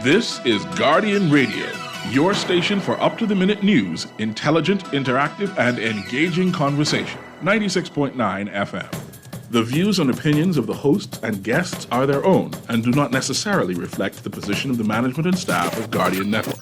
This is Guardian Radio, your station for up-to-the-minute news, intelligent, interactive, and engaging conversation. 96.9 FM. The views and opinions of the hosts and guests are their own and do not necessarily reflect the position of the management and staff of Guardian Network.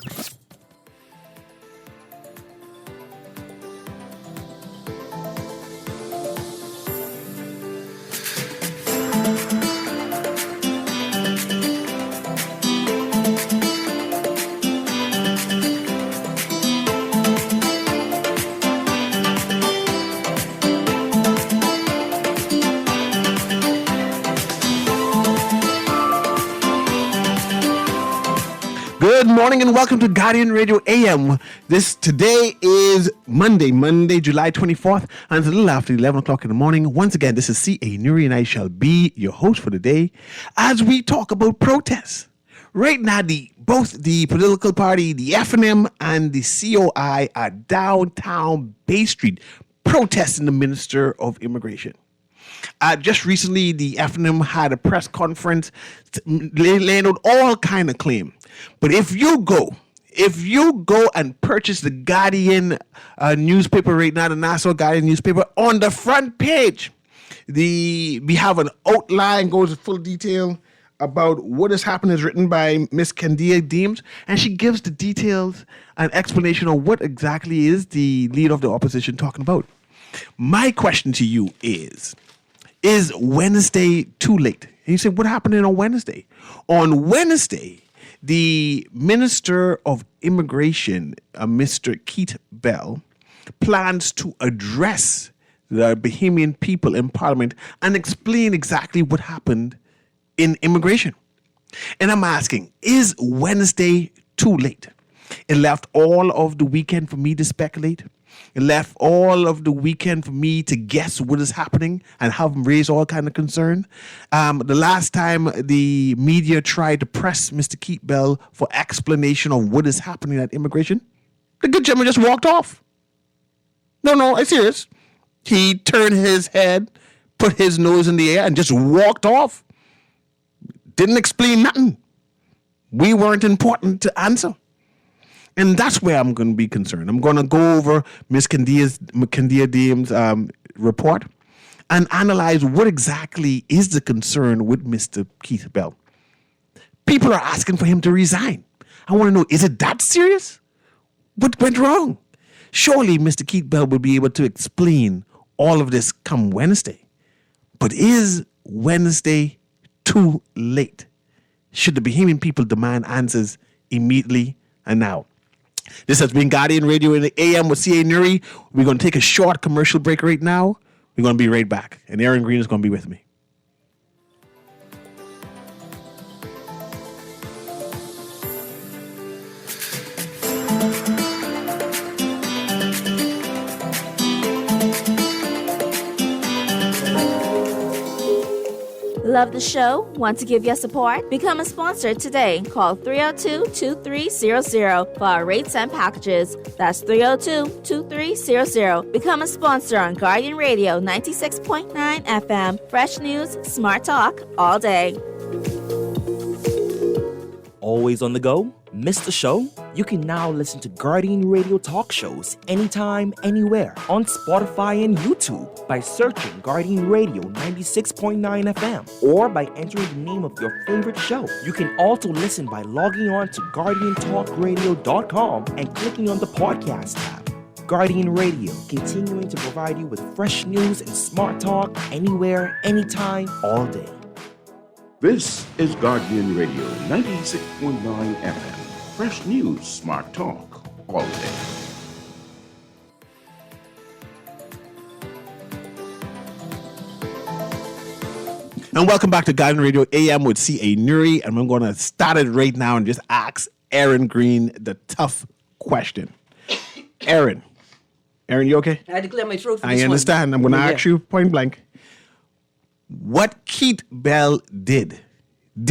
Good morning and welcome to Guardian Radio AM. Today is Monday, July 24th, and it's a little after 11 o'clock in the morning. Once again, this is C.A. Newry, and I shall be your host for the day as we talk about protests. Right now, both the political party, the FNM and the COI are downtown Bay Street protesting the Minister of Immigration. Just recently, the FNM had a press conference laying out all kind of claim. But if you go and purchase the Guardian newspaper right now, the Nassau Guardian newspaper, on the front page, we have an outline, goes into full detail about what has happened, is written by Miss Candia Deems, and she gives the details and explanation of what exactly is the leader of the opposition talking about. My question to you is Wednesday too late? And you say, what happened on Wednesday? On Wednesday, the Minister of Immigration, Mr. Keith Bell, plans to address the Bahamian people in Parliament and explain exactly what happened in immigration. And I'm asking, is Wednesday too late? It left all of the weekend for me to speculate. It left all of the weekend for me to guess what is happening and have them raise all kind of concern. The last time the media tried to press Mr. Keith Bell for explanation of what is happening at immigration, the good gentleman just walked off. No, I'm serious. He turned his head, put his nose in the air, and just walked off. Didn't explain nothing. We weren't important to answer. And that's where I'm going to be concerned. I'm going to go over Ms. Candia Deem's report and analyze what exactly is the concern with Mr. Keith Bell. People are asking for him to resign. I want to know, is it that serious? What went wrong? Surely Mr. Keith Bell will be able to explain all of this come Wednesday. But is Wednesday too late? Should the Bahamian people demand answers immediately and now? This has been Guardian Radio in the AM with C.A. Newry. We're going to take a short commercial break right now. We're going to be right back. And Aaron Green is going to be with me. Love the show? Want to give your support? Become a sponsor today. Call 302-2300 for our rates and packages. That's 302-2300. Become a sponsor on Guardian Radio 96.9 FM. Fresh news, smart talk, all day. Always on the go? Missed the show? You can now listen to Guardian Radio talk shows anytime, anywhere on Spotify and YouTube by searching Guardian Radio 96.9 FM or by entering the name of your favorite show. You can also listen by logging on to GuardianTalkRadio.com and clicking on the podcast tab. Guardian Radio, continuing to provide you with fresh news and smart talk anywhere, anytime, all day. This is Guardian Radio 96.9 FM. Fresh news, smart talk, all day. And welcome back to Guardian Radio AM with C.A. Newry. And I'm going to start it right now and just ask Aaron Green the tough question. Aaron, you okay? I had to clear my throat for this I one. understand. I'm going to ask you point blank. What Keith Bell did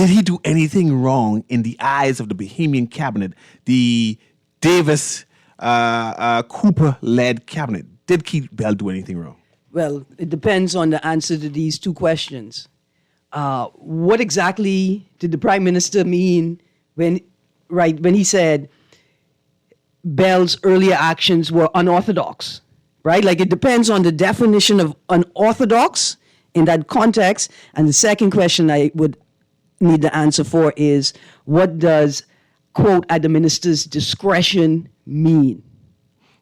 he do anything wrong in the eyes of the Bahamian cabinet, the Davis Cooper-led cabinet? Did Keith Bell do anything wrong? Well, it depends on the answer to these two questions. What exactly did the Prime Minister mean when right, when he said Bell's earlier actions were unorthodox, right? Like, it depends on the definition of unorthodox in that context. And the second question I would need the answer for is, what does, quote, at the minister's discretion mean?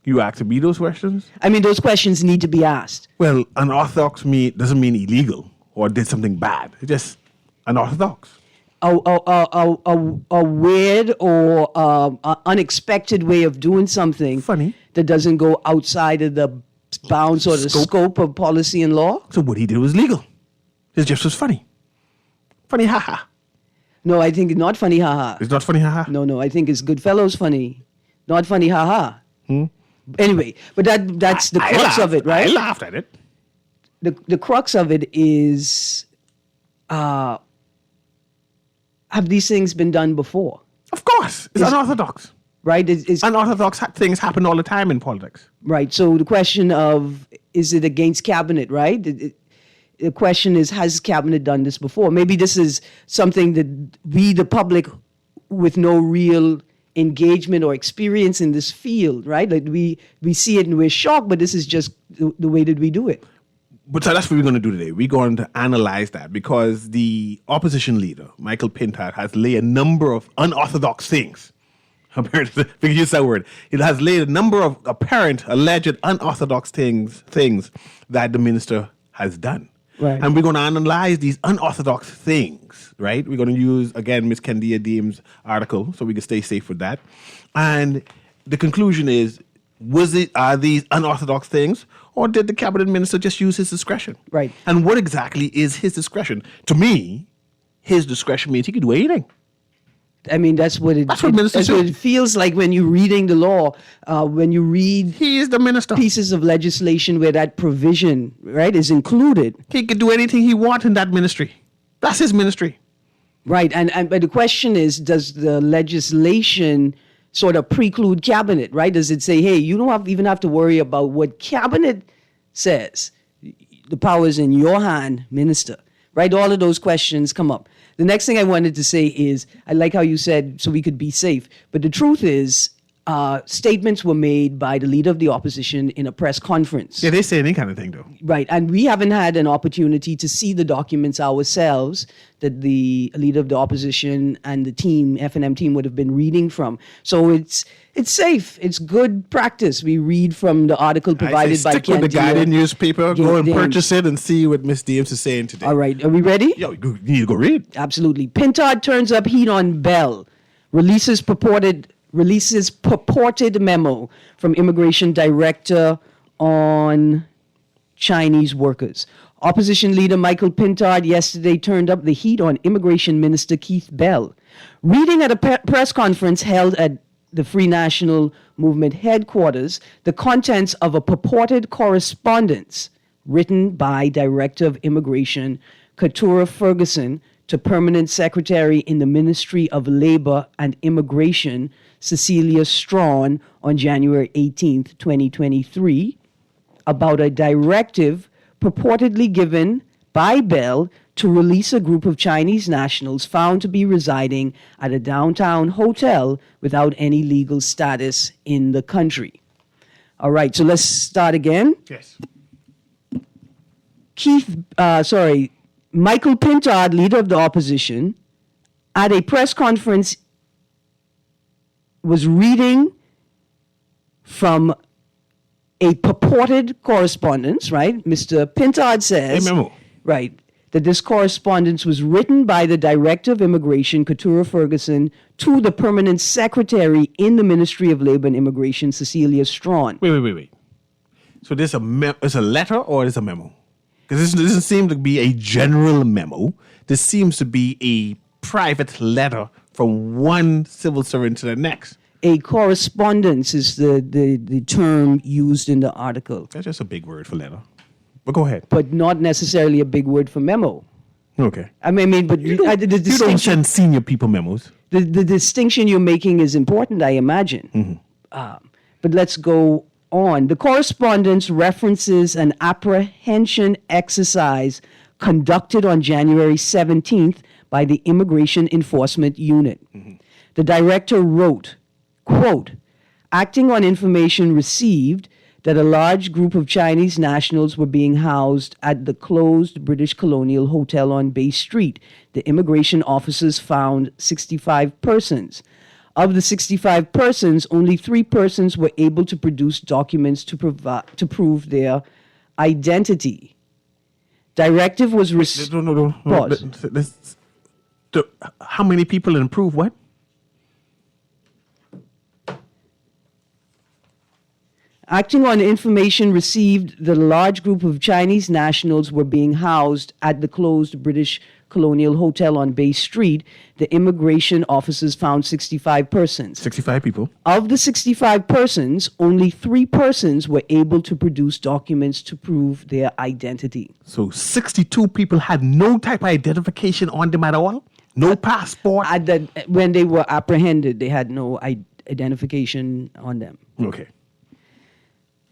You asked me those questions? I mean, those questions need to be asked. Well, unorthodox doesn't mean illegal or did something bad. It's just unorthodox. A weird or unexpected way of doing something Funny. that doesn't go outside of the bounds or the scope of policy and law. So what he did was legal. It just was funny. Funny, haha. No, I think not funny, haha. It's not funny, haha. No, I think it's Goodfellows funny, not funny, haha. Anyway, but that's the crux of it, right? I laughed at it. The crux of it is, have these things been done before? Of course. It's unorthodox. Right? It's Unorthodox things happen all the time in politics. right. So the question of, is it against cabinet, right? The question is, has cabinet done this before? Maybe this is something that we, the public, with no real engagement or experience in this field, right? Like we see it and we're shocked, but this is just the way that we do it. But so that's what we're going to do today. We're going to analyze that because the opposition leader, Michael Pintard, has laid a number of unorthodox things. If you use that word, it has laid a number of apparent, alleged, unorthodox things that the minister has done. Right. And we're going to analyze these unorthodox things, right? We're going to use, again, Ms. Kendia Deem's article so we can stay safe with that. And the conclusion is, are these unorthodox things, or did the cabinet minister just use his discretion? Right. And what exactly is his discretion? To me, his discretion means he can do anything. I mean, that's what ministers do. it feels like when you're reading the law, when you read He is the minister. pieces of legislation where that provision, right, is included. He can do anything he wants in that ministry. That's his ministry. Right. And but the question is, does the legislation sort of preclude cabinet, right? Does it say, hey, you don't even have to worry about what cabinet says? The power is in your hand, minister, right? All of those questions come up. The next thing I wanted to say is, I like how you said, so we could be safe. But the truth is, statements were made by the leader of the opposition in a press conference. Yeah, they say any kind of thing, though. Right. And we haven't had an opportunity to see the documents ourselves that the leader of the opposition and the team, F&M team, would have been reading from. So it's safe. It's good practice. We read from the article provided by stick with the Guardian newspaper, go and purchase it and see what Ms. Deems is saying today. All right. Are we ready? Yo, you need to go read. Absolutely. Pintard turns up heat on Bell, releases purported memo from immigration director on Chinese workers. Opposition leader Michael Pintard yesterday turned up the heat on Immigration Minister Keith Bell. Reading at a press conference held at the Free National Movement headquarters, the contents of a purported correspondence written by Director of Immigration Keturah Ferguson to Permanent Secretary in the Ministry of Labor and Immigration Cecilia Strawn on January 18th, 2023, about a directive purportedly given by Bell to release a group of Chinese nationals found to be residing at a downtown hotel without any legal status in the country. All right, so let's start again. Yes. Michael Pintard, leader of the opposition, at a press conference was reading from a purported correspondence, right? Mr. Pintard says, A memo. right, that this correspondence was written by the Director of Immigration, Keturah Ferguson, to the Permanent Secretary in the Ministry of Labor and Immigration, Cecilia Strawn. Wait. So this is a letter or is a memo? Because this doesn't seem to be a general memo. This seems to be a private letter from one civil servant to the next. A correspondence is the term used in the article, That's just a big word for letter. But go ahead. but not necessarily a big word for memo. Okay. I mean, but You don't send senior people memos. the distinction you're making is important, I imagine. But let's go on. The correspondence references an apprehension exercise conducted on January 17th by the Immigration Enforcement Unit. The director wrote, quote, acting on information received that a large group of Chinese nationals were being housed at the closed British Colonial Hotel on Bay Street, the immigration officers found 65 persons. Of the 65 persons, only 3 persons were able to produce documents to prove their identity. Directive was received. No. Pause. How many people improve what? Acting on information received that a large group of Chinese nationals were being housed at the closed British Colonial Hotel on Bay Street, the immigration officers found 65 persons. 65 people. Of the 65 persons, only 3 persons were able to produce documents to prove their identity. So 62 people had no type of identification on them at all? No passport? When they were apprehended, they had no identification on them. Okay.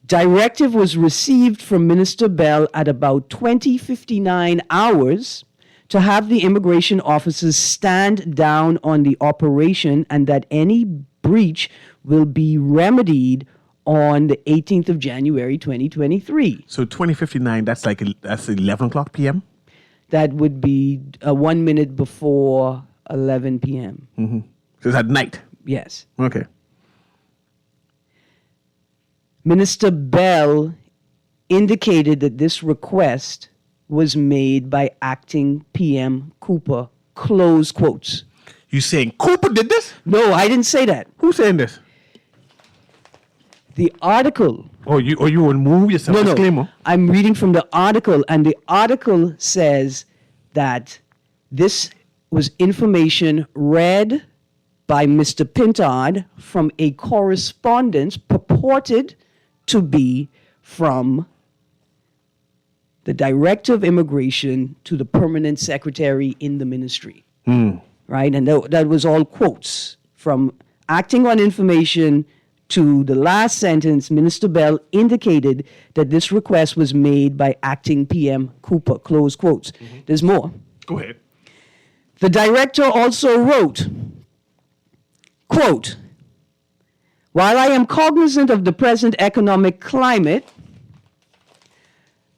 Directive was received from Minister Bell at about 20:59 hours to have the immigration officers stand down on the operation and that any breach will be remedied on the 18th of January 2023. So 2059, that's 11 o'clock p.m.? That would be 1 minute before 11 p.m. Mm-hmm. So it's at night? Yes. Okay. Minister Bell indicated that this request was made by acting PM Cooper, close quotes. You saying Cooper did this? No, I didn't say that. Who's saying this? The article. You would move yourself. Disclaimer. I'm reading from the article, and the article says that this was information read by Mr. Pintard from a correspondence purported to be from the Director of Immigration to the Permanent Secretary in the ministry. Right? And that was all quotes from acting on information to the last sentence. Minister Bell indicated that this request was made by acting PM Cooper, close quotes. Mm-hmm. There's more. Go ahead. The director also wrote, quote, while I am cognizant of the present economic climate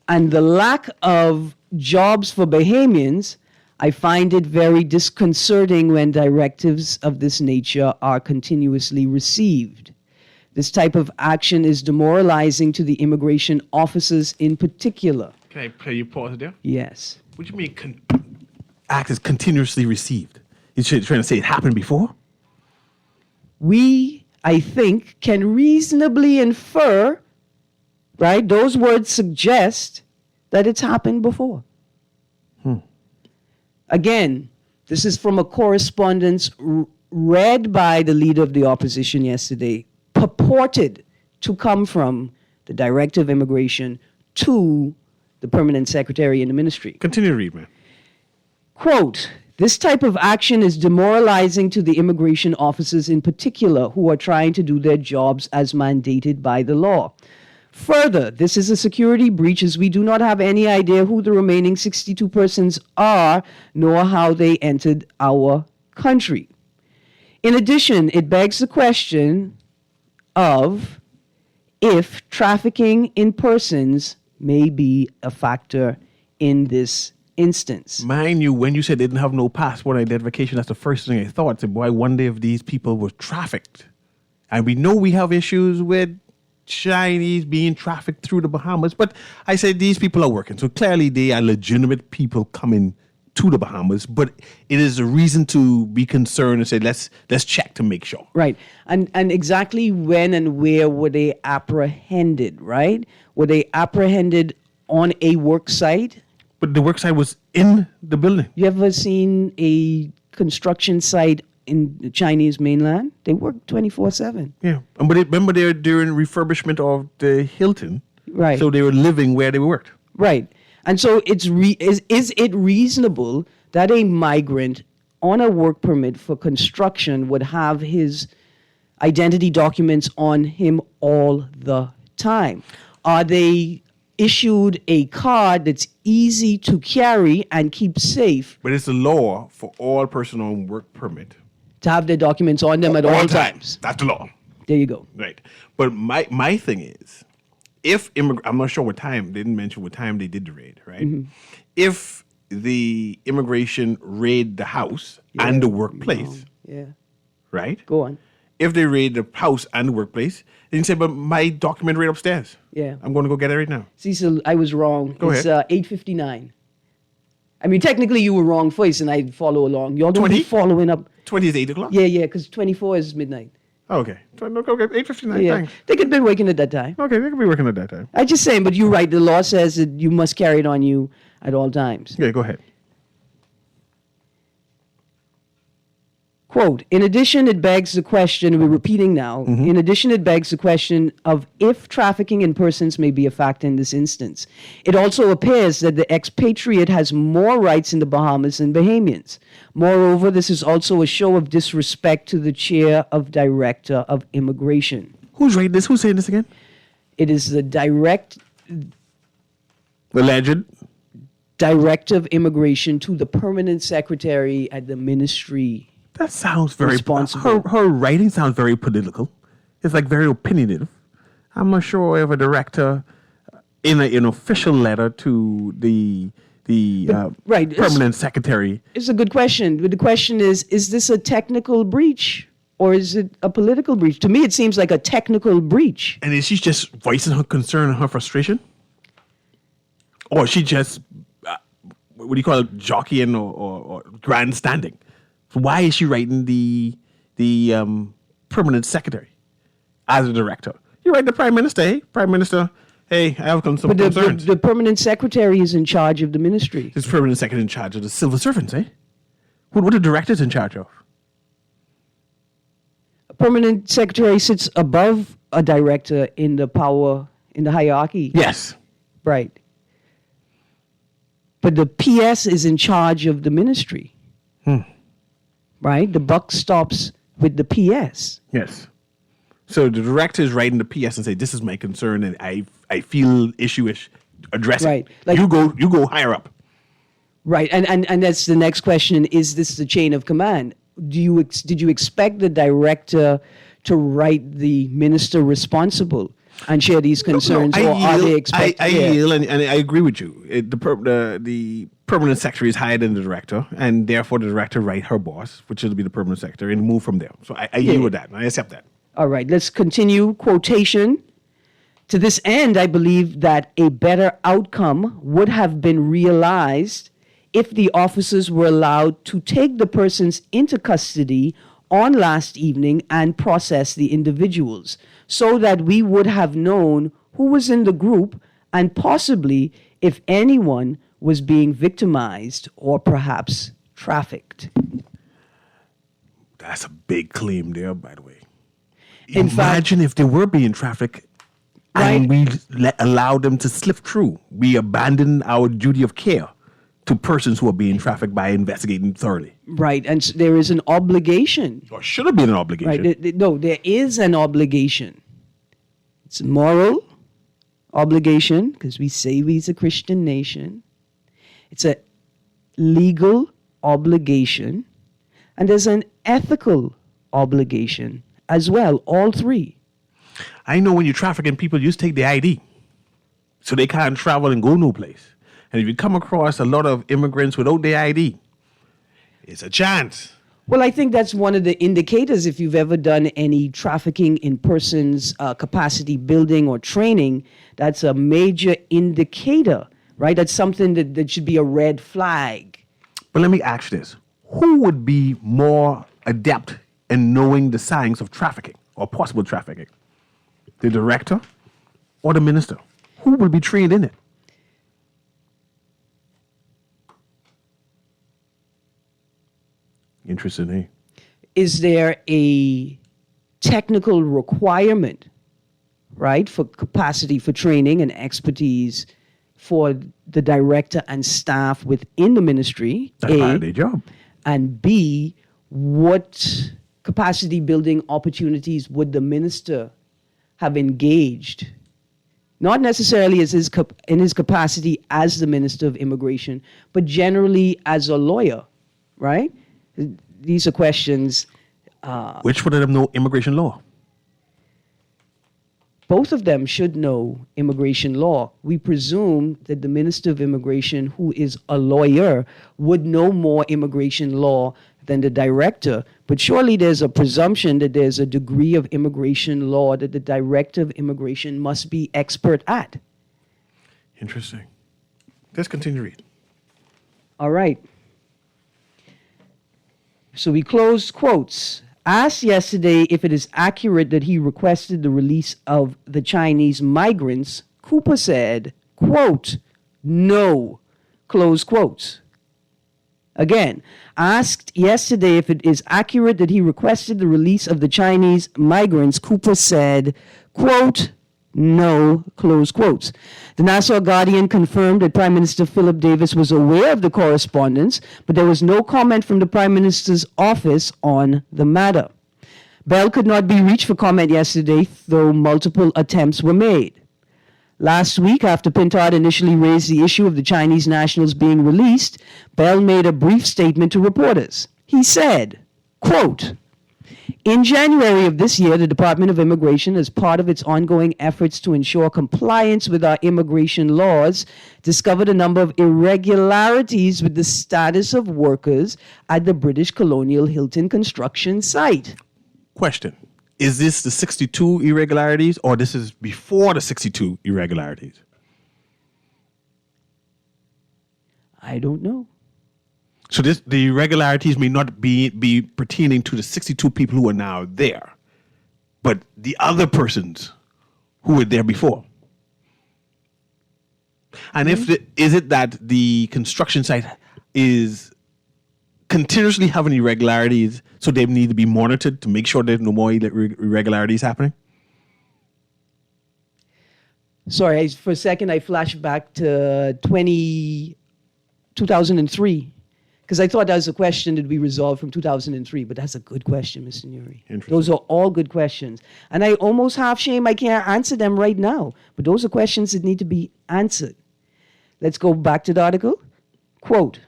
and the lack of jobs for Bahamians, I find it very disconcerting when directives of this nature are continuously received. This type of action is demoralizing to the immigration officers in particular. Can I play you pause there? Yes. What do you mean act is continuously received? You're trying to say it happened before? We, I think, can reasonably infer, right? Those words suggest that it's happened before. Again, this is from a correspondence read by the leader of the opposition yesterday, purported to come from the Director of Immigration to the Permanent Secretary in the ministry. Continue to read, man. Quote, this type of action is demoralizing to the immigration officers in particular who are trying to do their jobs as mandated by the law. Further, this is a security breach as we do not have any idea who the remaining 62 persons are, nor how they entered our country. In addition, it begs the question of if trafficking in persons may be a factor in this instance. Mind you, when you said they didn't have no passport identification, that's the first thing I thought. I said, boy, one day if these people were trafficked. And we know we have issues with Chinese being trafficked through the Bahamas, but I said these people are working. So clearly they are legitimate people coming to the Bahamas, but it is a reason to be concerned and say, let's check to make sure. Right. And exactly when and where were they apprehended, right? Were they apprehended on a work site? But the work site was in the building. You ever seen a construction site in the Chinese mainland? They work 24/7. Yeah. But remember they were during refurbishment of the Hilton. Right. So they were living where they worked. Right. And so is it reasonable that a migrant on a work permit for construction would have his identity documents on him all the time? Are they issued a card that's easy to carry and keep safe? But it's a law for all person on work permit to have their documents on them at all times. That's the law. There you go. Right. But my thing is, if I'm not sure what time, they didn't mention what time they did the raid, right? Mm-hmm. If the immigration raid the house and the workplace, Yeah. right? Go on. If they raid the house and the workplace, then you say, but my document right upstairs. Yeah. I'm going to go get it right now. Cecil, I was wrong. Go It's ahead. 8:59. I mean, technically you were wrong first, and I'd follow along. Y'all don't 20? be following up. 20 is 8 o'clock? Yeah, because 24 is midnight. Oh, okay. Okay, 8:59, Yeah, thanks. they could have been waking at that time. Okay, they could be working at that time. I'm just saying, but you're right. The law says that you must carry it on you at all times. Yeah, go ahead. Quote, in addition, it begs the question, we're repeating now, in addition, it begs the question of if trafficking in persons may be a factor in this instance. It also appears that the expatriate has more rights in the Bahamas than Bahamians. Moreover, this is also a show of disrespect to the chair of Director of Immigration. Who's writing this? Who's saying this again? It is the The legend. Director of Immigration to the Permanent Secretary at the Ministry. That sounds very Responsible. Her writing sounds very political. It's like very opinionative. I'm not sure if a director in an official letter to the right, permanent secretary. It's a good question. But the question is this a technical breach or is it a political breach? To me, it seems like a technical breach. And is she just voicing her concern and her frustration? Or is she just, what do you call it, jockeying or grandstanding? So why is she writing the permanent secretary as a director? You write the prime minister, hey, prime minister, hey, I have some But concerns. the permanent secretary is in charge of the ministry. This permanent secretary in charge of the civil servants, eh? What the director's in charge of? A permanent secretary sits above a director in the hierarchy. Yes. Right. But the PS is in charge of the ministry. Right? The buck stops with the PS. Yes. So the director is writing the PS and say, this is my concern and I feel issue-ish, address Right. it. Like- you go higher up. Right. And that's the next question. Is this the chain of command? Did you expect the director to write the minister responsible and share these concerns, No, or are they expected? I yield, and I agree with you. The permanent secretary is higher than the director, and therefore the director write her boss, which will be the permanent secretary, and move from there. So I yield with that, and I accept that. All right, let's continue. Quotation. To this end, I believe that a better outcome would have been realized if the officers were allowed to take the persons into custody on last evening and process the individuals, so that we would have known who was in the group and possibly if anyone was being victimized or perhaps trafficked. That's a big claim there, by the way. In fact- Imagine if they were being trafficked and Right. we allowed them to slip through. We abandon our duty of care to persons who are being trafficked by investigating thoroughly. Right, and there is an obligation. Or should have been an obligation. Right. No, there is an obligation. It's a moral obligation because we say we's a Christian nation. It's a legal obligation. And there's an ethical obligation as well, all three. I know when you're trafficking people, you just take the ID. So they can't travel and go no place. And if you come across a lot of immigrants without their ID, it's a chance. Well, I think that's one of the indicators if you've ever done any trafficking in persons, capacity building or training, that's a major indicator, right? That's something that should be a red flag. But let me ask you this. Who would be more adept in knowing the signs of trafficking or possible trafficking? The director or the minister? Who would be trained in it? Interesting, eh? Is there a technical requirement, right, for capacity for training and expertise for the director and staff within the ministry? That's part of their job. And B, what capacity building opportunities would the minister have engaged? Not necessarily as in his capacity as the Minister of Immigration, but generally as a lawyer, right? These are questions Which one of them know immigration law? Both of them should know immigration law. We presume that the Minister of Immigration, who is a lawyer, would know more immigration law than the director. But surely there's a presumption that there's a degree of immigration law that the director of immigration must be expert at. Interesting. Let's continue reading. All right. So we closed quotes. Asked yesterday if it is accurate that he requested the release of the Chinese migrants, Cooper said, quote, no, close quotes. Again, asked yesterday if it is accurate that he requested the release of the Chinese migrants, Cooper said, quote, no, close quotes. The Nassau Guardian confirmed that Prime Minister Philip Davis was aware of the correspondence, but there was no comment from the Prime Minister's office on the matter. Bell could not be reached for comment yesterday, though multiple attempts were made. Last week, after Pintard initially raised the issue of the Chinese nationals being released, Bell made a brief statement to reporters. He said, quote, in January of this year, the Department of Immigration, as part of its ongoing efforts to ensure compliance with our immigration laws, discovered a number of irregularities with the status of workers at the British colonial Hilton construction site. Question. Is this the 62 irregularities or this is before the 62 irregularities? I don't know. So the irregularities may not be pertaining to the 62 people who are now there, but the other persons who were there before. And is it that the construction site is continuously having irregularities, so they need to be monitored to make sure there's no more irregularities happening? Sorry, for a second I flashed back to 2003. Because I thought that was a question that we resolved from 2003, but that's a good question, Mr. Newry. Those are all good questions. And I almost have shame I can't answer them right now, but those are questions that need to be answered. Let's go back to the article. Quote,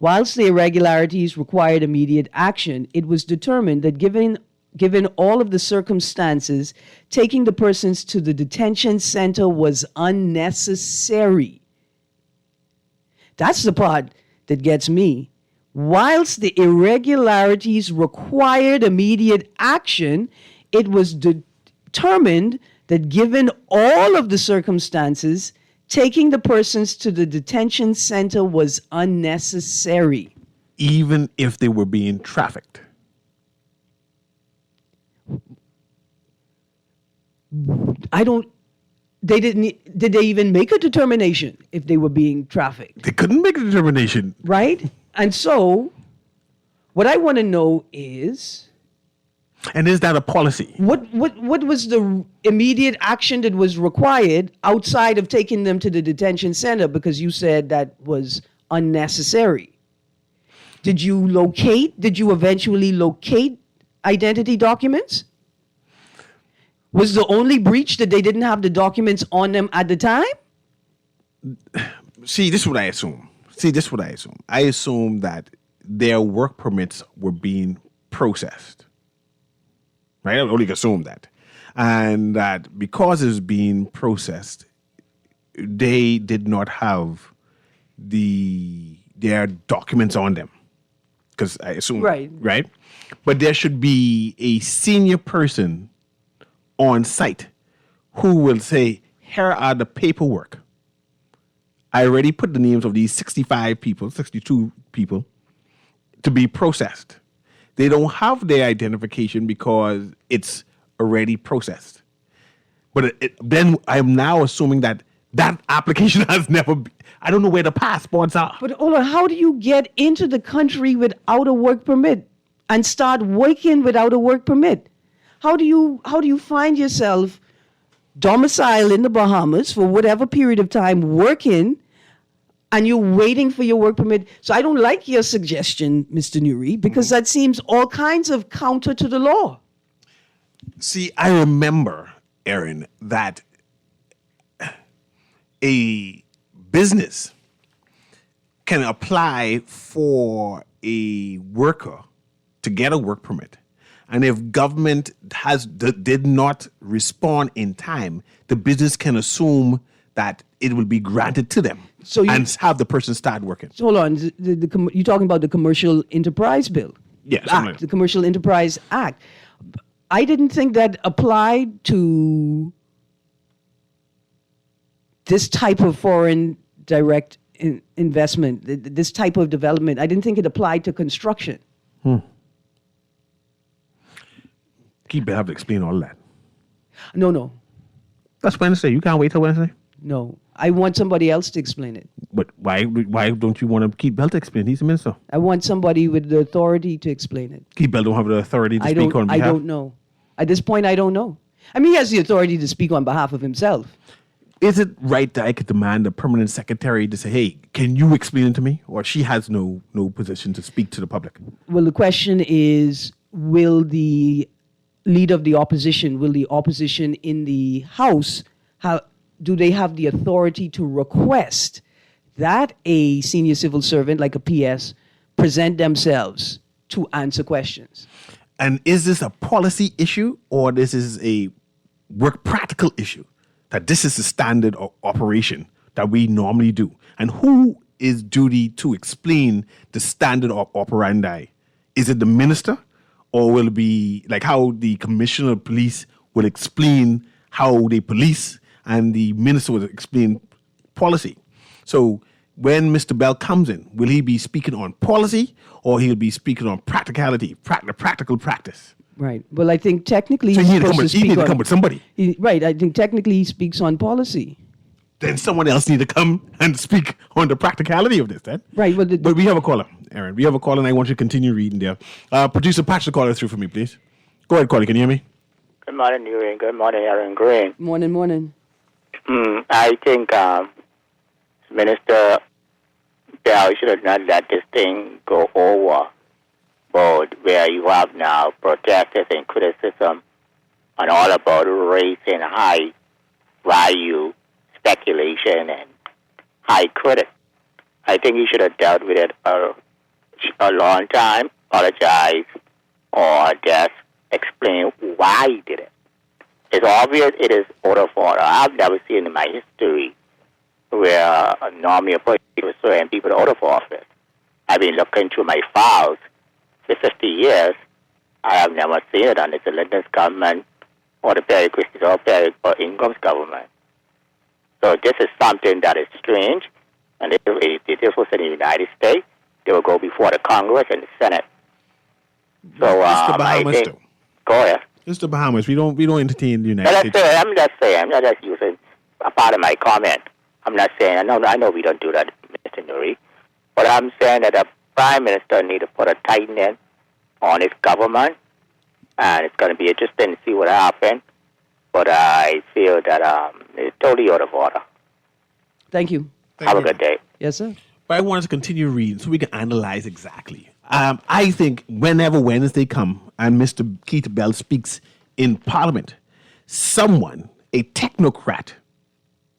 whilst the irregularities required immediate action, it was determined that given all of the circumstances, taking the persons to the detention center was unnecessary. That's the part that gets me. Whilst the irregularities required immediate action, it was determined that given all of the circumstances, taking the persons to the detention center was unnecessary. Even if they were being trafficked. Did they even make a determination if they were being trafficked? They couldn't make a determination. Right? And so, what I want to know is... And is that a policy? What was the immediate action that was required outside of taking them to the detention center? Because you said that was unnecessary. Did you eventually locate identity documents? Was the only breach that they didn't have the documents on them at the time? See, this is what I assume. I assume that their work permits were being processed. Right? I only assume that. And that because it was being processed, they did not have their documents on them. Because I assume, right? But there should be a senior person on site who will say, here are the paperwork. I already put the names of these 62 people to be processed. They don't have their identification because it's already processed. But then I'm now assuming that application has never been, I don't know where the passports are. But Ola, how do you get into the country without a work permit and start working without a work permit? How do you find yourself domiciled in the Bahamas for whatever period of time working and you're waiting for your work permit? So I don't like your suggestion, Mr. Newry, because that seems all kinds of counter to the law. See, I remember, Aaron, that a business can apply for a worker to get a work permit, and if government did not respond in time, the business can assume that it will be granted to them and have the person start working. So hold on, you're talking about the Commercial Enterprise Bill? Yes, Act, the Commercial Enterprise Act. I didn't think that applied to this type of foreign direct investment, this type of development. I didn't think it applied to construction. Keep have to explain all that. No. That's Wednesday. You can't wait till Wednesday? No. I want somebody else to explain it. But why don't you want to Keith Bell to explain? He's the minister. I want somebody with the authority to explain it. Keith Bell don't have the authority to speak on behalf? I don't know. At this point, I don't know. I mean, he has the authority to speak on behalf of himself. Is it right that I could demand a permanent secretary to say, hey, can you explain it to me? Or she has no position to speak to the public? Well, the question is, will the leader of the opposition in the House, do they have the authority to request that a senior civil servant, like a PS, present themselves to answer questions? And is this a policy issue or this is a work practical issue? That this is the standard of operation that we normally do? And who is duty to explain the standard of operandi? Is it the minister? Or will it be like how the commissioner of police will explain how they police and the minister will explain policy? So when Mr. Bell comes in, will he be speaking on policy or he'll be speaking on practicality, practical practice? Right. Well, I think technically so he need to come with somebody. Right. I think technically he speaks on policy. Then someone else need to come and speak on the practicality of this, then. Right. Well, but we have a caller, Aaron. We have a caller, and I want you to continue reading there. Producer, patch the caller through for me, please. Go ahead, caller. Can you hear me? Good morning, Newry. Good morning, Aaron Green. Morning. I think Minister Bell should have not let this thing go over. But where you have now protesters and criticism on all about race and high value speculation and high credit. I think he should have dealt with it a long time, apologize, or just explain why he did it. It's obvious it is out of order. I've never seen in my history where normally a person was throwing people out of office. I've been looking through my files for 50 years. I have never seen it under the Linden's government or the Perry Christie's or Ingram's government. So this is something that is strange, and if this was in the United States, they will go before the Congress and the Senate. So it's the Bahamas, though. Go ahead. It's the Bahamas. We don't entertain the United States. I'm just saying. I'm not just using a part of my comment. I'm not saying. I know we don't do that, Mr. Newry, but I'm saying that the Prime Minister need to put a tightening on his government, and it's going to be interesting to see what happens. But I feel that it's totally out of order. Thank you. Have a good day. Yes, sir. But I want us to continue reading so we can analyze exactly. I think whenever Wednesday come and Mr. Keith Bell speaks in Parliament, someone, a technocrat,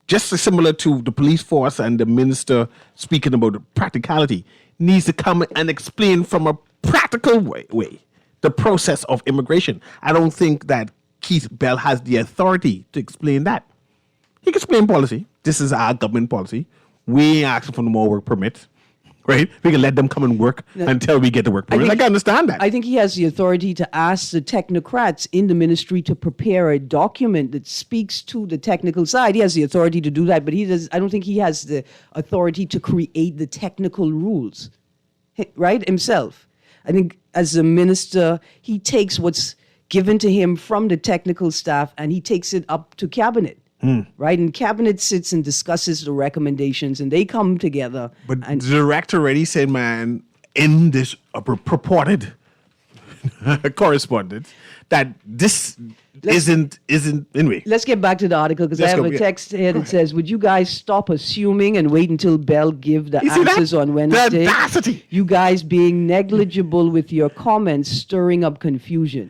just as similar to the police force and the minister speaking about the practicality, needs to come and explain from a practical way the process of immigration. I don't think that Keith Bell has the authority to explain that. He can explain policy. This is our government policy. We ain't asking for no more work permits, right? We can let them come and work until we get the work permits. I can understand that. I think he has the authority to ask the technocrats in the ministry to prepare a document that speaks to the technical side. He has the authority to do that, but I don't think he has the authority to create the technical rules, right, himself. I think as a minister, he takes what's given to him from the technical staff and he takes it up to cabinet. Right? And cabinet sits and discusses the recommendations and they come together. But the director already said, man, in this purported correspondence, that this isn't anyway. Let's get back to the article because I have a text here that says, would you guys stop assuming and wait until Bell give the answers on Wednesday? The audacity. You guys being negligible with your comments, stirring up confusion.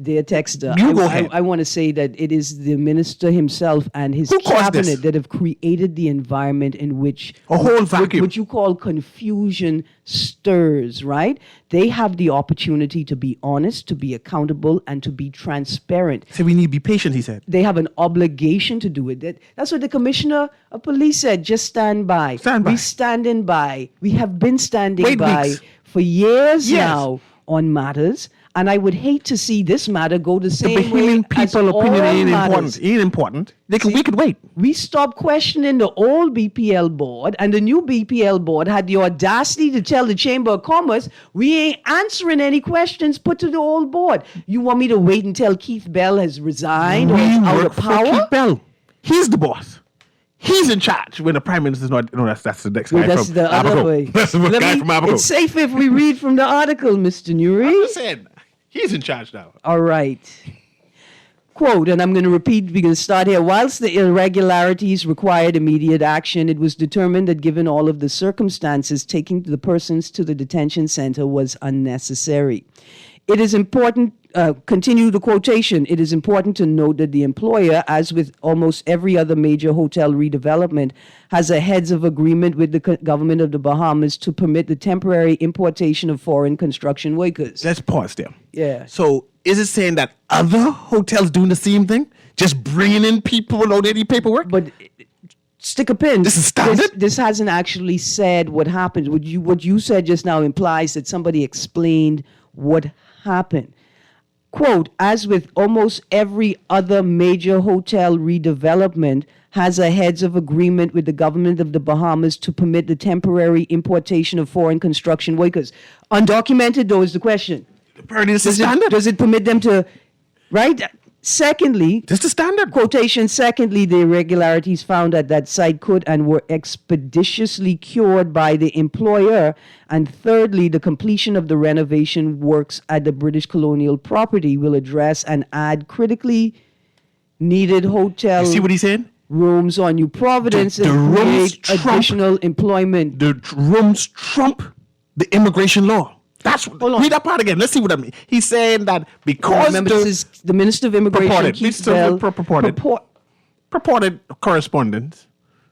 Dear texter, You go ahead. I want to say that it is the minister himself and his Who caused this? cabinet that have created the environment in which A whole vacuum. what you call confusion stirs, right? They have the opportunity to be honest, to be accountable, and to be transparent. So we need to be patient, he said. They have an obligation to do it. That's what the commissioner of police said. Just stand by. Stand by. We standing by. We have been standing Wait by weeks. for years Yes. now on matters. And I would hate to see this matter go the The same way Bahamian as people all opinion ain't matters. important. Ain't important. We could wait. We stopped questioning the old BPL board, and the new BPL board had the audacity to tell the Chamber of Commerce, we ain't answering any questions put to the old board. You want me to wait until Keith Bell has resigned or is out work of for power? Keith Bell. He's the boss. He's in charge when the prime minister's not. No, that's the next guy Well, that's from the other Abaco. way. That's the Let guy me- from Abaco. It's safe if we read from the article, Mr. Newry. I'm just saying, he's in charge now. All right. Quote, and I'm going to repeat, we're going to start here. Whilst the irregularities required immediate action, it was determined that given all of the circumstances, taking the persons to the detention center was unnecessary. It is important, continue the quotation, it is important to note that the employer, as with almost every other major hotel redevelopment, has a heads of agreement with the government of the Bahamas to permit the temporary importation of foreign construction workers. Let's pause there. Yeah. So is it saying that other hotels doing the same thing? Just bringing in people without any paperwork? But stick a pin. This is standard? This hasn't actually said what happened. What you said just now implies that somebody explained what happened. Quote, as with almost every other major hotel redevelopment, has a heads of agreement with the government of the Bahamas to permit the temporary importation of foreign construction workers. Undocumented, though, is the question. Apparently this is Does standard. it, does it permit them to, right? Secondly, This is standard. quotation, secondly, the irregularities found at that site could and were expeditiously cured by the employer. And thirdly, the completion of the renovation works at the British colonial property will address and add critically needed hotel You see what he's saying? rooms on New Providence The and rooms create trump- additional employment. The rooms trump the immigration law. That's on. read that part again. Let's see what I mean. He's saying that because Remember, the this is the Minister of Immigration, purported, Keith Mr. Bell, purported. purported correspondence.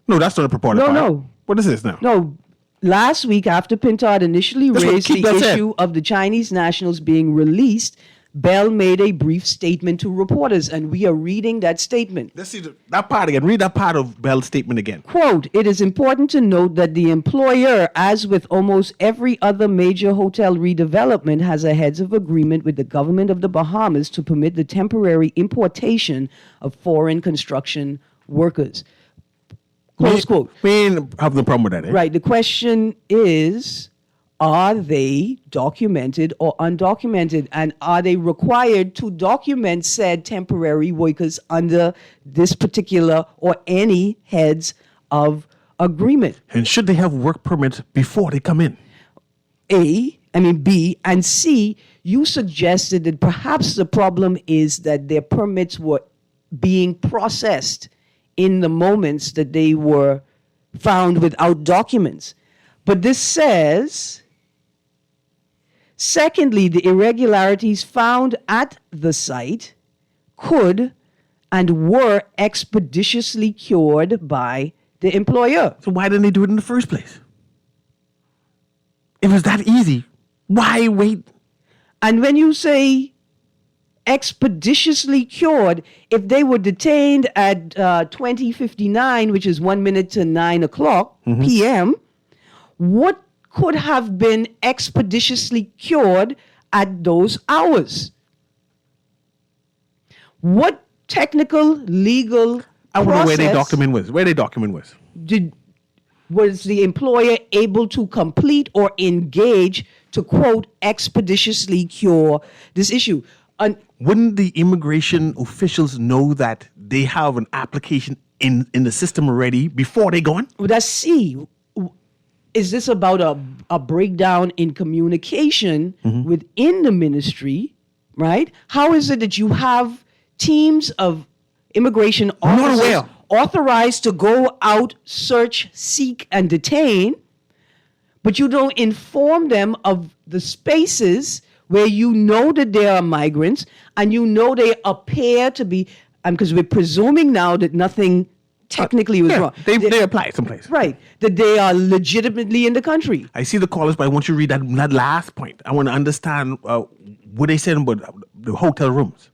No, that's not a purported. No, part. no. What is this now? No, last week after Pintard initially That's what raised Keith the Bell said. issue of the Chinese nationals being released, Bell made a brief statement to reporters, and we are reading that statement. Let's see that part again. Read that part of Bell's statement again. Quote, it is important to note that the employer, as with almost every other major hotel redevelopment, has a heads of agreement with the government of the Bahamas to permit the temporary importation of foreign construction workers. Close quote. We ain't have no problem with that, eh? Right. The question is, are they documented or undocumented? And are they required to document said temporary workers under this particular or any heads of agreement? And should they have work permits before they come in? B, and C, you suggested that perhaps the problem is that their permits were being processed in the moments that they were found without documents. But this says, secondly, the irregularities found at the site could and were expeditiously cured by the employer. So why didn't they do it in the first place? If it was that easy, why wait? And when you say expeditiously cured, if they were detained at 20:59, which is 1 minute to 9 o'clock p.m., what could have been expeditiously cured at those hours? What technical, legal I wonder where process their document was. Where their document was. was the employer able to complete or engage to, quote, expeditiously cure this issue? Wouldn't the immigration officials know that they have an application in the system already before they go on? Well, that's C. Is this about a breakdown in communication within the ministry, right? How is it that you have teams of immigration I'm not officers aware. authorized to go out, search, seek, and detain, but you don't inform them of the spaces where you know that there are migrants and you know they appear to be, because we're presuming now that nothing technically was wrong. They apply someplace. Right, that they are legitimately in the country. I see the callers, but I want you to read that last point. I want to understand what they said about the hotel rooms.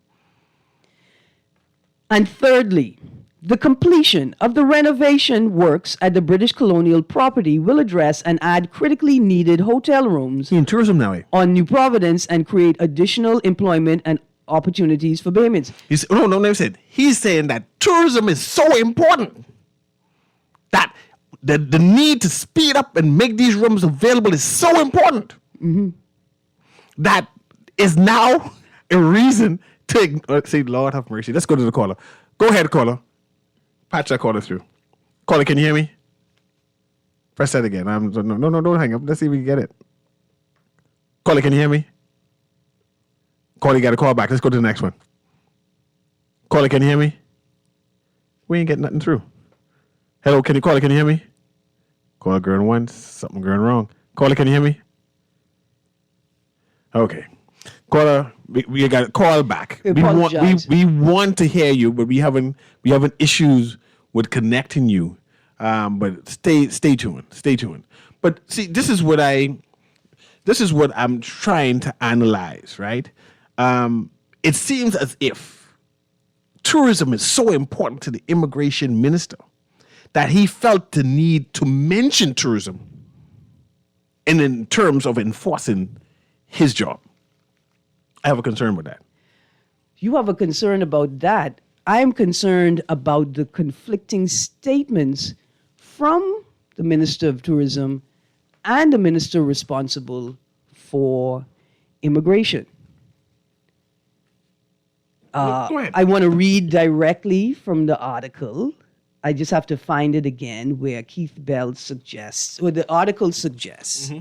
And thirdly, the completion of the renovation works at the British colonial property will address and add critically needed hotel rooms In tourism now, eh? on New Providence and create additional employment and opportunities for Bahamians. No, said. He's saying that tourism is so important that the need to speed up and make these rooms available is so important that is now a reason to say, Lord have mercy. Let's go to the caller. Go ahead, caller. Patch that caller through. Caller, can you hear me? Press that again. No, don't hang up. Let's see if we can get it. Caller, can you hear me? Caller, you got to call back. Let's go to the next one. Caller, can you hear me? We ain't getting nothing through. Hello, can you hear me? Caller going once, something going wrong. Caller, can you hear me? Okay. Caller, we got to call back. We want to hear you, but we having issues with connecting you. But stay tuned. But see, this is what I'm trying to analyze, right? It seems as if tourism is so important to the immigration minister that he felt the need to mention tourism in terms of enforcing his job. I have a concern with that. You have a concern about that. I am concerned about the conflicting statements from the Minister of Tourism and the minister responsible for immigration. Go ahead. I want to read directly from the article. I just have to find it again where Keith Bell suggests, or the article suggests.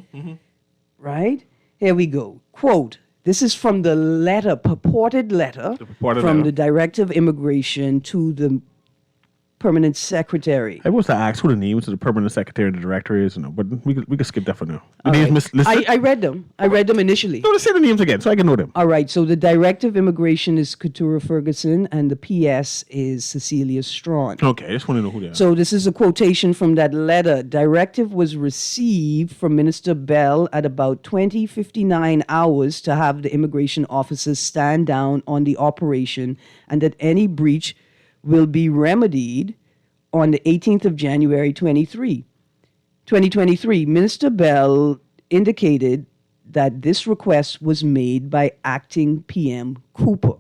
Right? Here we go. Quote, this is from the letter, purported letter from the Director of Immigration to the Permanent Secretary. I was to ask who the names of the Permanent Secretary and the Director is, but we could skip that for now. The names listed? I read them. I read them initially. No, let's say the names again so I can know them. All right. So the Director of Immigration is Keturah Ferguson and the PS is Cecilia Strawn. Okay, I just want to know who they are. So this is a quotation from that letter. Directive was received from Minister Bell at about 20:59 hours to have the immigration officers stand down on the operation and that any breach will be remedied on the 18th of January 2023. Minister Bell indicated that this request was made by acting PM Cooper.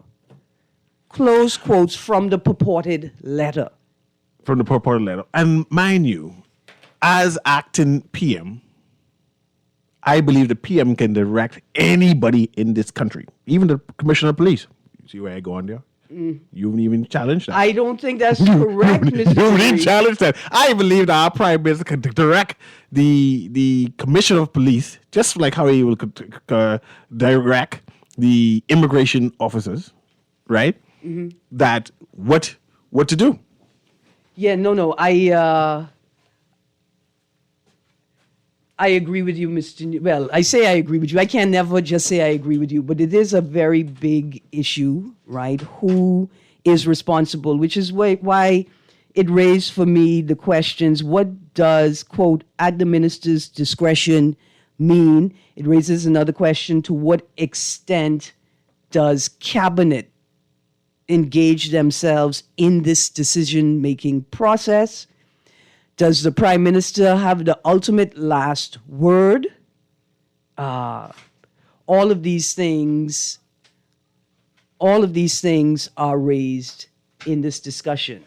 Close quotes from the purported letter. From the purported letter. And mind you, as acting PM, I believe the PM can direct anybody in this country, even the Commissioner of Police. You see where I go on there? You haven't even challenged that. I don't think that's correct, Mr. You haven't even Curry. challenged that. I believe that our Prime Minister can direct the Commissioner of Police, just like how he will direct the immigration officers, right? That what to do. Yeah, no. I agree with you, Mr. Well, I say I agree with you. I can never just say I agree with you, but it is a very big issue, right? Who is responsible, which is why it raised for me the questions, what does, quote, at the minister's discretion mean? It raises another question, to what extent does cabinet engage themselves in this decision-making process? Does the Prime Minister have the ultimate last word? All of these things are raised in this discussion.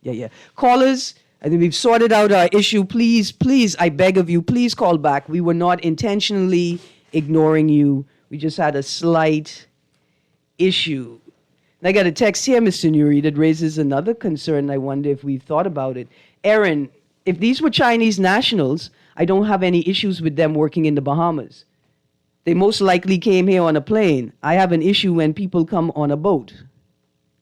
Yeah. Callers, I think we've sorted out our issue. Please, I beg of you, please call back. We were not intentionally ignoring you. We just had a slight issue. And I got a text here, Mr. Newry, that raises another concern. I wonder if we've thought about it. Aaron, if these were Chinese nationals, I don't have any issues with them working in the Bahamas. They most likely came here on a plane. I have an issue when people come on a boat.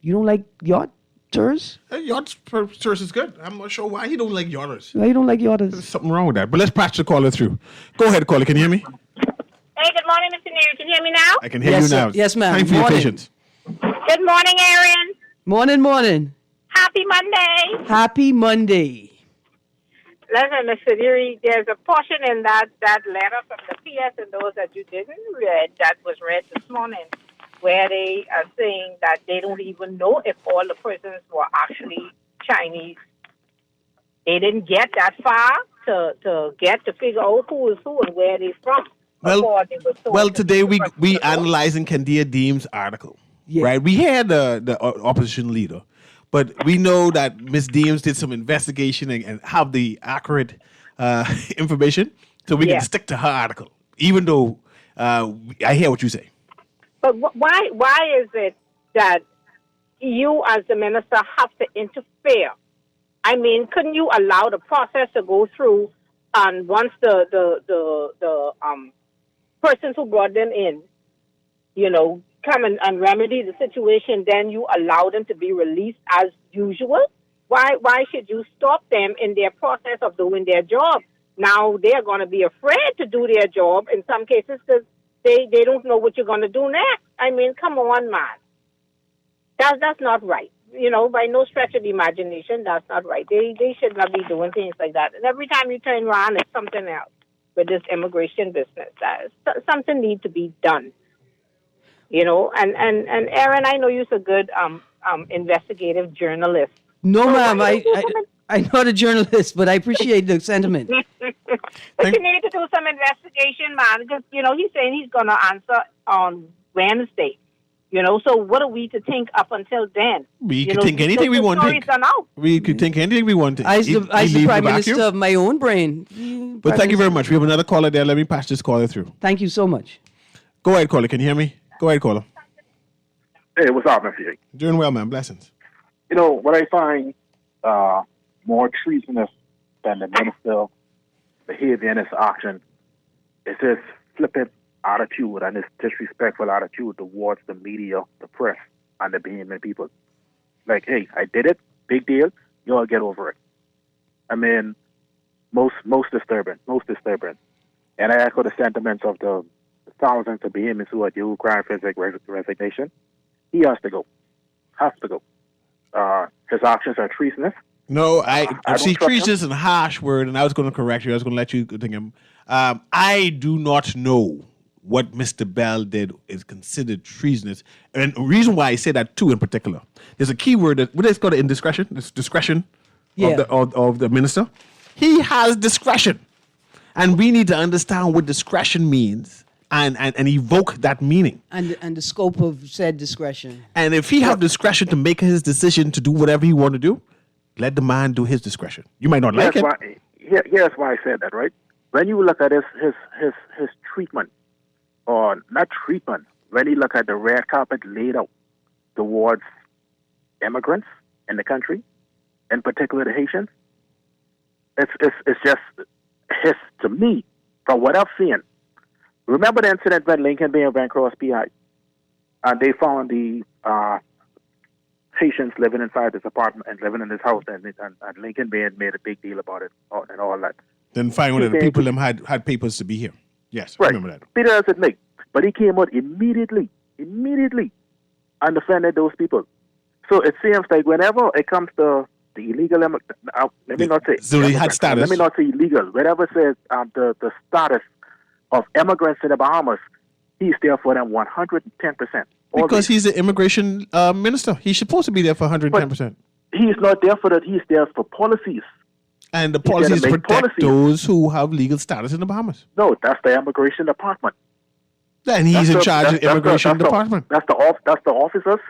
You don't like yachters? Yacht tours is good. I'm not sure why he don't like yachters. Why you don't like yachters? There's something wrong with that. But let's patch the caller through. Go ahead, caller. Can you hear me? Hey, good morning, Mr. Newry. Can you hear me now? I can hear Yes, you now. sir. Yes, ma'am. Thank you for your Morning. patience. Good morning, Aaron. Morning. Happy Monday. Happy Monday. Listen, Mr. Newry, there's a portion in that letter from the PS and those that you didn't read that was read this morning where they are saying that they don't even know if all the persons were actually Chinese. They didn't get that far to figure out who is who and where they're from. before they were sold Well, to today the we person. analyzing Kandia Deem's article, Yeah. right? We had the opposition leader, but we know that Ms. Deems did some investigation and have the accurate information, so we Yeah. can stick to her article, even though I hear what you say. But why is it that you as the minister have to interfere? I mean, couldn't you allow the process to go through, and once the persons who brought them in, come and remedy the situation, then you allow them to be released as usual? Why should you stop them in their process of doing their job? Now they're going to be afraid to do their job in some cases because they don't know what you're going to do next. I mean, come on, man. That's not right. By no stretch of the imagination, that's not right. They should not be doing things like that. And every time you turn around, it's something else with this immigration business. Something needs to be done. And Aaron, I know you're a good investigative journalist. No, So ma'am. why don't you do I'm not a journalist, but I appreciate the sentiment. But you need to do some investigation, man, because, he's saying he's going to answer on Wednesday. So what are we to think up until then? We could think anything we want to think. Out. We could think anything we want to. I was the leave prime vacuum. minister of my own brain. But thank you very much. We have another caller there. Let me pass this caller through. Thank you so much. Go ahead, caller. Can you hear me? Go ahead, caller. Hey, what's up, Mr. Doing well, man. Blessings. What I find more treasonous than the minister behavior in this auction is this flippant attitude and this disrespectful attitude towards the media, the press, and the Bahamian people. Like, hey, I did it, big deal, you all get over it. I mean, most disturbing. And I echo the sentiments of the thousands of Bahamians who are due crying for his resignation. He has to go. His actions are treasonous. No, I see. don't trust Treason him. is a harsh word, and I was going to correct you. I was going to let you think him. I do not know what Mr. Bell did is considered treasonous, and the reason why I say that too, in particular, there's a key word that what is called indiscretion. It's discretion Yeah. of the minister. He has discretion, and we need to understand what discretion means and evoke that meaning. And the scope of said discretion. And if he have discretion to make his decision to do whatever he want to do, let the man do his discretion. You might not like it. Here's why I said that, right? When you look at his treatment, or not treatment, when you look at the red carpet laid out towards immigrants in the country, in particular the Haitians, it's just to me, from what I've seen. Remember the incident when Lincoln Bay and Van Cross PI, and they found the Haitians living inside this apartment and living in this house, and Lincoln Bay had made a big deal about it and all that. Then find one of the people them had papers to be here. Yes, I Right. remember that. Peter doesn't make. But he came out immediately, and defended those people. So it seems like whenever it comes to the illegal, let me not say. So they had immigrants. status. Let me not say illegal. Whenever it says the status of immigrants in the Bahamas, he's there for them 110%. Because he's the immigration minister. He's supposed to be there for 110%. He's not there for that. He's there for policies. And the He's there to policies make protect policies. those who have legal status in the Bahamas. No, that's the immigration department. And he's in charge of the immigration department. That's the officers.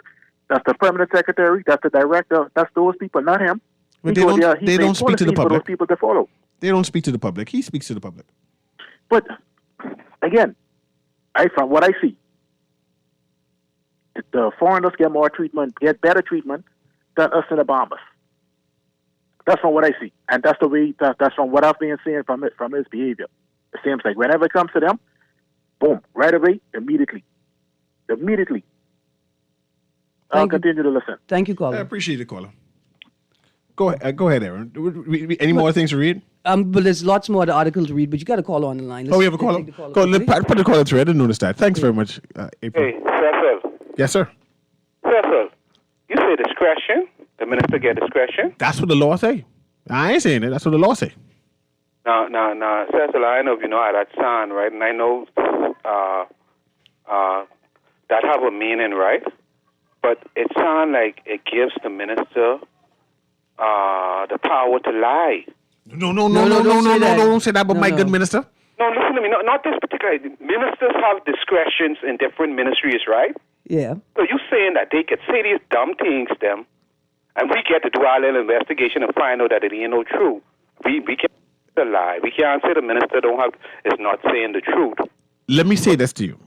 That's the permanent secretary. That's the director. That's those people, not him. But He they go there, don't, he they make don't speak to the policies for those public. people to follow. They don't speak to the public. He speaks to the public. But again, from what I see, the foreigners get more treatment, get better treatment than us in the Bahamas. That's from what I see, and that's the way. That's from what I've been seeing from his behavior. It seems like whenever it comes to them, boom, right away, immediately. I'll Thank you. continue to listen. Thank you, I caller. appreciate it, caller. Go ahead, Aaron. Any more things to read? But there's lots more of the article to read, but you got to call on the line. We have a caller. Take the Call, quickly. put the caller through. I didn't notice that. Thanks very much, April. Hey, Cecil. Yes, sir. Cecil, you say discretion. The minister get discretion. That's what the law say. I ain't saying it. That's what the law say. Now, Cecil, I know you know how that sound, right? And I know that have a meaning, right? But it sounds like it gives the minister the power to lie. No, don't say that. But my good minister. No, listen to me. Not this particular. Ministers have discretions in different ministries, right? Yeah. So you saying that they could say these dumb things to them, and we get to do our little investigation and find out that it ain't no truth. We can't say a lie. We can't say the minister is not saying the truth. Let me say this to you.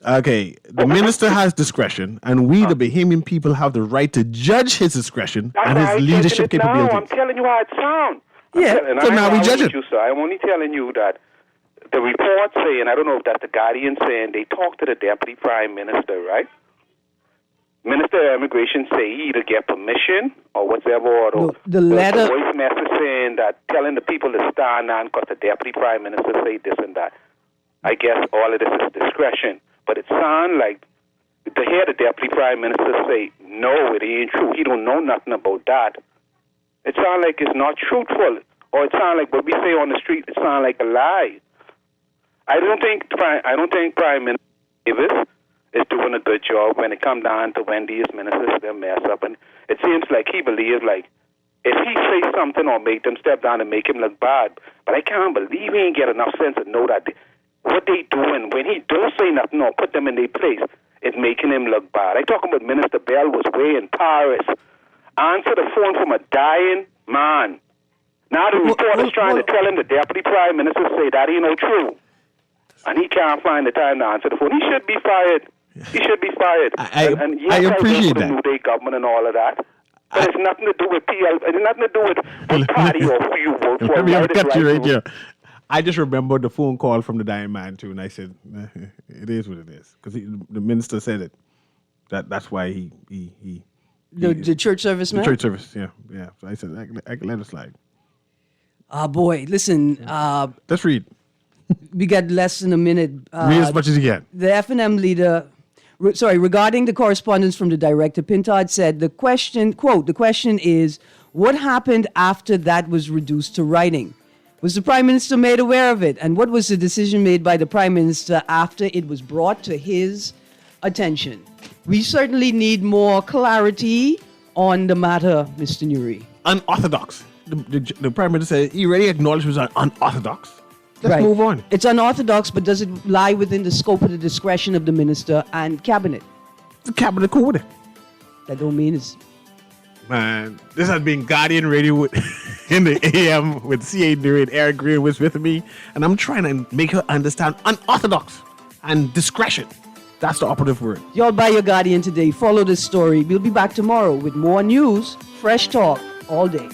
Okay, the minister has discretion, and we, the Bahamian people, have the right to judge his discretion and his leadership capabilities. I'm telling you how it sounds. Yeah. So now we judge it. You, sir. I'm only telling you that the report saying, I don't know if that's the Guardian saying, they talked to the Deputy Prime Minister, right? Minister of Immigration say he either get permission or whatever, or the letter, the voice message saying that, telling the people to stand on because the Deputy Prime Minister say this and that. I guess all of this is discretion. But it sounds like to hear the Deputy Prime Minister say, no, it ain't true. He don't know nothing about that. It sounds like it's not truthful. Or it sounds like what we say on the street, it sounds like a lie. I don't think Prime Minister Davis is doing a good job when it comes down to when these ministers they mess up. And it seems like he believes like if he say something or make them step down and make him look bad. But I can't believe he ain't get enough sense to know that what they doing when he don't say nothing or put them in their place is making him look bad. I talking about Minister Bell was way in Paris. Answer the phone from a dying man. Now the reporter's trying to tell him the Deputy Prime Minister say that ain't no true. And he can't find the time to answer the phone. He should be fired. He should be fired. And yes, I appreciate the New Day government and all of that. But it's nothing to do with PL. It's nothing to do with what party or who you vote for. Let me cut you right here. I just remembered the phone call from the dying man too, and I said, "It is what it is," because the minister said it. That's why he the church service man. The church service, yeah. So I said, I can let it slide. Boy, listen. Let's read. We got less than a minute. Read as much as you can. The F&M leader, regarding the correspondence from the director, Pintard said the question, quote, the question is, what happened after that was reduced to writing? Was the Prime Minister made aware of it? And what was the decision made by the Prime Minister after it was brought to his attention? We certainly need clarity on the matter, Mr. Newry. Unorthodox. The Prime Minister said he already acknowledged it was unorthodox. Let's move on. It's unorthodox, but does it lie within the scope of the discretion of the minister and cabinet? The cabinet cool with it. That don't mean it's... Man, this has been Guardian Radio in the AM with C.A. Newry and Eric Green was with me. And I'm trying to make her understand unorthodox and discretion. That's the operative word. Y'all buy your Guardian today. Follow this story. We'll be back tomorrow with more news, fresh talk, all day.